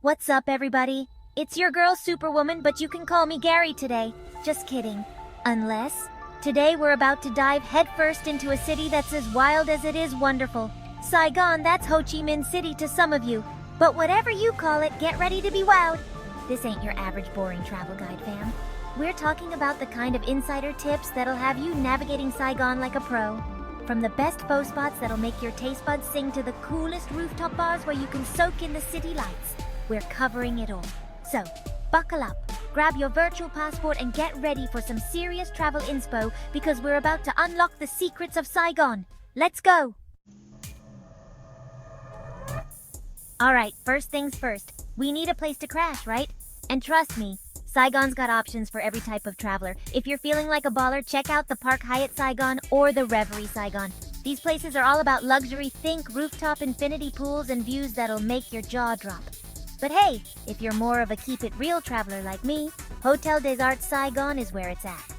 What's up, everybody? It's your girl Superwoman, but you can call me Gary today. Just kidding. Unless, today we're about to dive headfirst into a city that's as wild as it is wonderful. Saigon, that's Ho Chi Minh City to some of you. But whatever you call it, get ready to be wowed. This ain't your average boring travel guide, fam. We're talking about the kind of insider tips that'll have you navigating Saigon like a pro. From the best faux spots that'll make your taste buds sing to the coolest rooftop bars where you can soak in the city lights. We're covering it all. So, buckle up, grab your virtual passport and get ready for some serious travel inspo because we're about to unlock the secrets of Saigon. Let's go! Alright, first things first. We need a place to crash, right? And trust me, Saigon's got options for every type of traveler. If you're feeling like a baller, check out the Park Hyatt Saigon or the Reverie Saigon. These places are all about luxury, think rooftop infinity pools and views that'll make your jaw drop. But hey, if you're more of a keep-it-real traveler like me, Hotel des Arts Saigon is where it's at.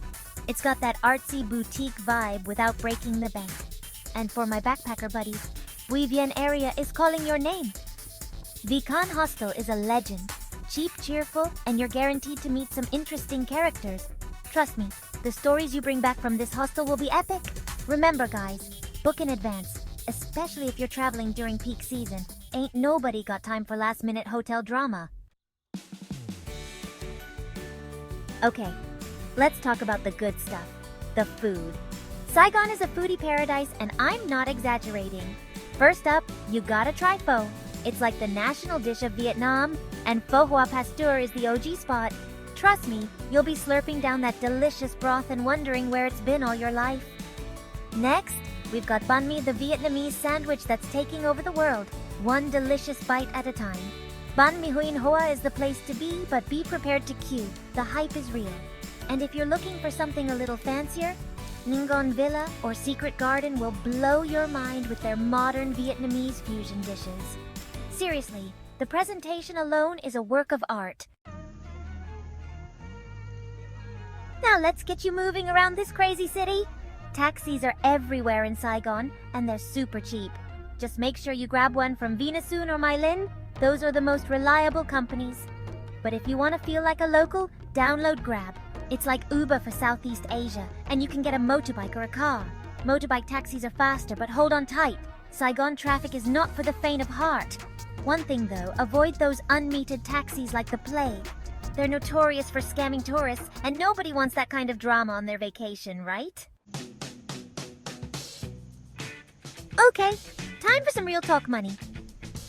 It's got that artsy boutique vibe without breaking the bank. And for my backpacker buddies, Vivian area is calling your name. Vican Hostel is a legend. Cheap, cheerful, and you're guaranteed to meet some interesting characters. Trust me, the stories you bring back from this hostel will be epic. Remember guys, book in advance, especially if you're traveling during peak season. Ain't nobody got time for last-minute hotel drama. Okay, let's talk about the good stuff, the food. Saigon is a foodie paradise and I'm not exaggerating. First up, you gotta try pho. It's like the national dish of Vietnam, and pho hoa pasteur is the OG spot. Trust me, you'll be slurping down that delicious broth and wondering where it's been all your life. Next, we've got banh mi, the Vietnamese sandwich that's taking over the world, one delicious bite at a time. Banh mi huyen hoa is the place to be, but be prepared to queue. The hype is real. And if you're looking for something a little fancier, Ngon Villa or Secret Garden will blow your mind with their modern Vietnamese fusion dishes. Seriously, the presentation alone is a work of art. Now let's get you moving around this crazy city. Taxis are everywhere in Saigon, and they're super cheap. Just make sure you grab one from Vinasun or My Linh. Those are the most reliable companies. But if you want to feel like a local, download Grab. It's like Uber for Southeast Asia, and you can get a motorbike or a car. Motorbike taxis are faster, but hold on tight. Saigon traffic is not for the faint of heart. One thing though, avoid those unmetered taxis like the plague. They're notorious for scamming tourists, and nobody wants that kind of drama on their vacation, right? Okay, time for some real talk money.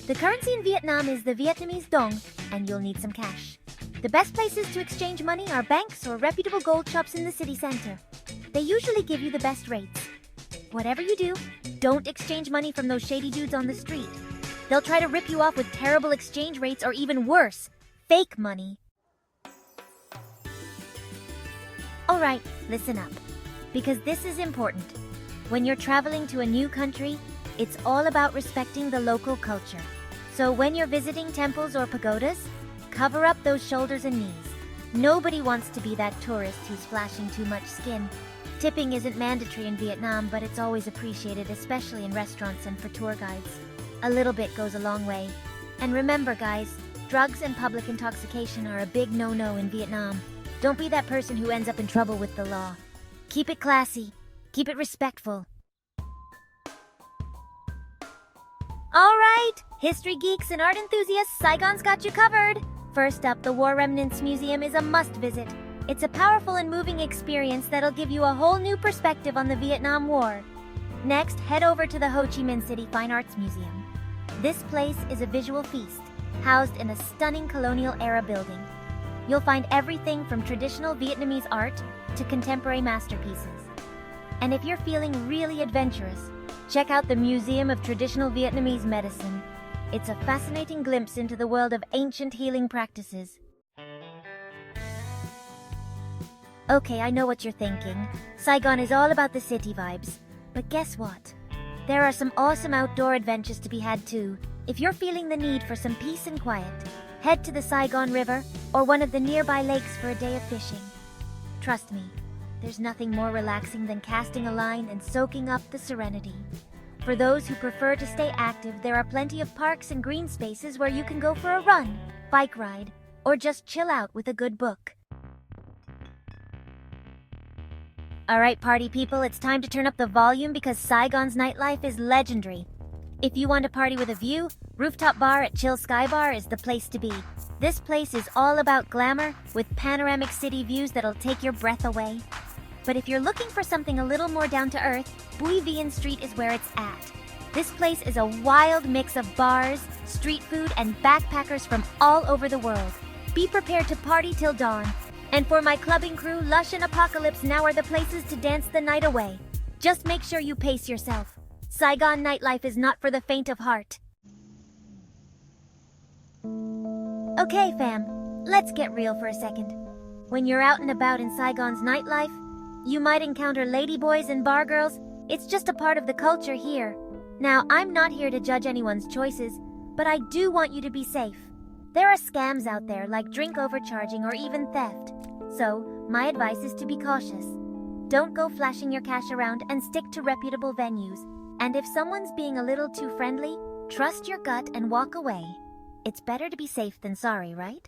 The currency in Vietnam is the Vietnamese dong, and you'll need some cash. The best places to exchange money are banks or reputable gold shops in the city center. They usually give you the best rates. Whatever you do, don't exchange money from those shady dudes on the street. They'll try to rip you off with terrible exchange rates or even worse, fake money. Alright, listen up, because this is important. When you're traveling to a new country, it's all about respecting the local culture. So when you're visiting temples or pagodas, cover up those shoulders and knees. Nobody wants to be that tourist who's flashing too much skin. Tipping isn't mandatory in Vietnam, but it's always appreciated, especially in restaurants and for tour guides. A little bit goes a long way. And remember guys, drugs and public intoxication are a big no-no in Vietnam. Don't be that person who ends up in trouble with the law. Keep it classy. Keep it respectful. Alright, history geeks and art enthusiasts, Saigon's got you covered. First up, the War Remnants Museum is a must-visit. It's a powerful and moving experience that'll give you a whole new perspective on the Vietnam War. Next, head over to the Ho Chi Minh City Fine Arts Museum. This place is a visual feast, housed in a stunning colonial-era building. You'll find everything from traditional Vietnamese art to contemporary masterpieces. And if you're feeling really adventurous, check out the Museum of Traditional Vietnamese Medicine. It's a fascinating glimpse into the world of ancient healing practices. Okay, I know what you're thinking. Saigon is all about the city vibes. But guess what? There are some awesome outdoor adventures to be had too. If you're feeling the need for some peace and quiet, head to the Saigon River or one of the nearby lakes for a day of fishing. Trust me, there's nothing more relaxing than casting a line and soaking up the serenity. For those who prefer to stay active, there are plenty of parks and green spaces where you can go for a run, bike ride, or just chill out with a good book. Alright party people, it's time to turn up the volume because Saigon's nightlife is legendary. If you want to party with a view, Rooftop Bar at Chill Sky Bar is the place to be. This place is all about glamour, with panoramic city views that'll take your breath away. But if you're looking for something a little more down to earth, Bui Vian Street is where it's at. This place is a wild mix of bars, street food, and backpackers from all over the world. Be prepared to party till dawn. And for my clubbing crew, Lush and Apocalypse now are the places to dance the night away. Just make sure you pace yourself. Saigon nightlife is not for the faint of heart. Okay fam, let's get real for a second. When you're out and about in Saigon's nightlife, you might encounter ladyboys and bar girls. It's just a part of the culture here. Now, I'm not here to judge anyone's choices, but I do want you to be safe. There are scams out there like drink overcharging or even theft. So, my advice is to be cautious. Don't go flashing your cash around and stick to reputable venues. And if someone's being a little too friendly, trust your gut and walk away. It's better to be safe than sorry, right?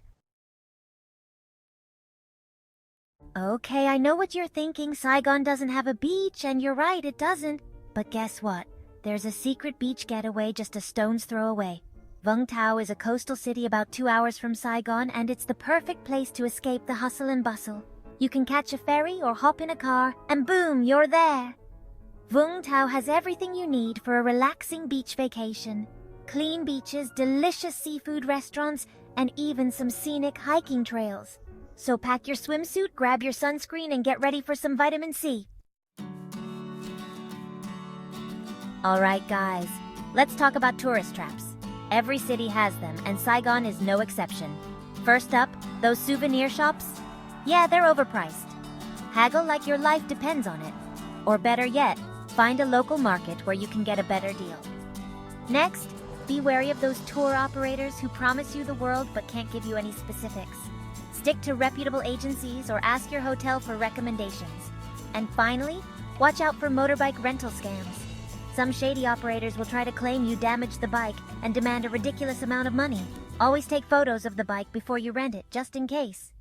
Okay, I know what you're thinking. Saigon doesn't have a beach, and you're right, it doesn't. But guess what? There's a secret beach getaway just a stone's throw away. Vung Tau is a coastal city about 2 hours from Saigon, and it's the perfect place to escape the hustle and bustle. You can catch a ferry or hop in a car, and boom, you're there. Vung Tau has everything you need for a relaxing beach vacation. Clean beaches, delicious seafood restaurants, and even some scenic hiking trails. So pack your swimsuit, grab your sunscreen, and get ready for some vitamin C. Alright guys, let's talk about tourist traps. Every city has them, and Saigon is no exception. First up, those souvenir shops. Yeah, they're overpriced. Haggle like your life depends on it. Or better yet, find a local market where you can get a better deal. Next, be wary of those tour operators who promise you the world but can't give you any specifics. Stick to reputable agencies or ask your hotel for recommendations. And finally, watch out for motorbike rental scams. Some shady operators will try to claim you damaged the bike and demand a ridiculous amount of money. Always take photos of the bike before you rent it, just in case.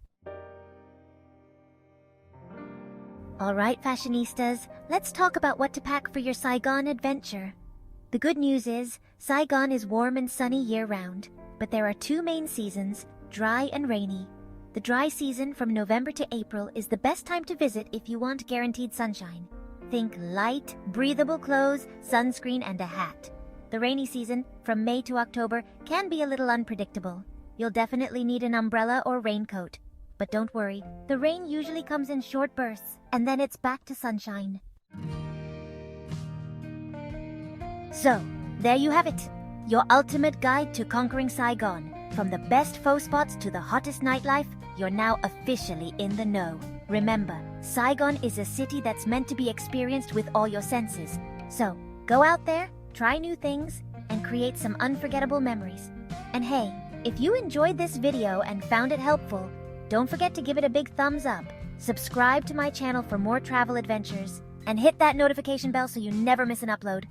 Alright fashionistas, let's talk about what to pack for your Saigon adventure. The good news is, Saigon is warm and sunny year-round, but there are two main seasons, dry and rainy. The dry season from November to April is the best time to visit if you want guaranteed sunshine. Think light, breathable clothes, sunscreen, and a hat. The rainy season, from May to October, can be a little unpredictable. You'll definitely need an umbrella or raincoat. But don't worry, the rain usually comes in short bursts, and then it's back to sunshine. So, there you have it. Your ultimate guide to conquering Saigon. From the best faux spots to the hottest nightlife, you're now officially in the know. Remember, Saigon is a city that's meant to be experienced with all your senses. So, go out there, try new things, and create some unforgettable memories. And hey, if you enjoyed this video and found it helpful, don't forget to give it a big thumbs up, subscribe to my channel for more travel adventures, and hit that notification bell so you never miss an upload.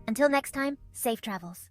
Until next time, safe travels.